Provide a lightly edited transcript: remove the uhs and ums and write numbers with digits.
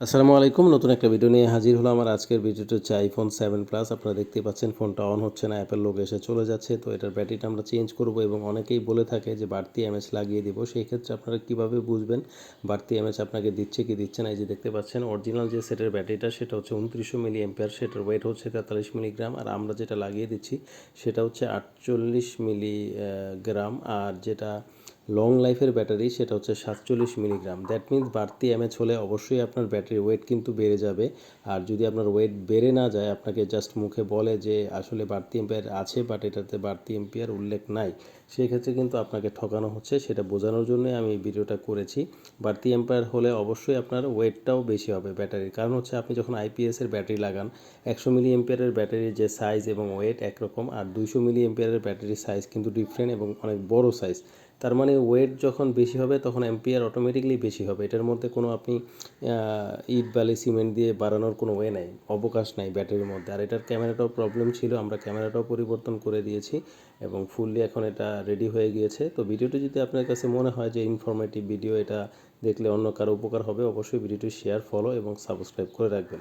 আসসালামু আলাইকুম। নতুন একটা ভিডিও নিয়ে হাজির হলাম। আমার আজকের ভিডিওটা হচ্ছে iPhone 7 Plus। আপনারা দেখতেই পাচ্ছেন ফোনটা অন হচ্ছে না, অ্যাপের লোগো এসে চলে যাচ্ছে। তো এটার ব্যাটারিটা আমরা চেঞ্জ করব এবং অনেকেই বলে থাকে যে বাড়তি এমএএইচ লাগিয়ে দিব। সেই ক্ষেত্রে আপনারা কিভাবে বুঝবেন বাড়তি এমএএইচ আপনাকে দিচ্ছে কি দিচ্ছে না? এই যে দেখতে পাচ্ছেন অরিজিনাল যে সেটের ব্যাটারিটা সেটা হচ্ছে 2900 মিলি অ্যাম্পিয়ার, সেটার ওয়েট হচ্ছে 43 মিলিগ্রাম। আর আমরা যেটা লাগিয়ে দিচ্ছি সেটা হচ্ছে 48 মিলি গ্রাম। আর যেটা লং লাইফের ব্যাটারি সেটা হচ্ছে 47 মিলিগ্রাম। দ্যাট মিন্স বাড়তি এমএএইচ হলে অবশ্যই আপনার ব্যাটারির ওয়েট কিন্তু বেড়ে যাবে। আর যদি আপনার ওয়েট বেড়ে না যায়, আপনাকে জাস্ট মুখে বলে যে আসলে বাড়তি এম্পিয়ার আছে বাট এটাতে বাড়তি এম্পিয়ার উল্লেখ নাই, সেই ক্ষেত্রে কিন্তু আপনাকে ঠকানো হচ্ছে। সেটা বোঝানোর জন্যই আমি এই ভিডিওটা করেছি। বাড়তি এম্পিয়ার হলে অবশ্যই আপনার ওয়েটটাও বেশি হবে ব্যাটারির। কারণ হচ্ছে আপনি যখন আইপিএসের ব্যাটারি লাগান, 100 মিলি এম্পিয়ারের ব্যাটারির যে সাইজ এবং ওয়েট একরকম, আর 200 মিলি এম্পিয়ারের ব্যাটারির সাইজ কিন্তু ডিফারেন্ট এবং অনেক বড় সাইজ। তার মানে ওয়েট যখন বেশি হবে তখন অ্যাম্পিয়ার অটোমেটিকলি বেশি হবে। এটার মধ্যে কোনো আপনি ইট বালি সিমেন্ট দিয়ে বাড়ানোর কোনো ওয়ে নাই, অবকাশ নাই ব্যাটারির মধ্যে। আর এটার ক্যামেরাটাও প্রবলেম ছিল, আমরা ক্যামেরাটাও পরিবর্তন করে দিয়েছি এবং ফুললি এখন এটা রেডি হয়ে গিয়েছে। তো ভিডিওটি যদি আপনার কাছে মনে হয় যে ইনফরমেটিভ ভিডিও, এটা দেখলে অন্য কারো উপকার হবে, অবশ্যই ভিডিওটি শেয়ার, ফলো এবং সাবস্ক্রাইব করে রাখবেন।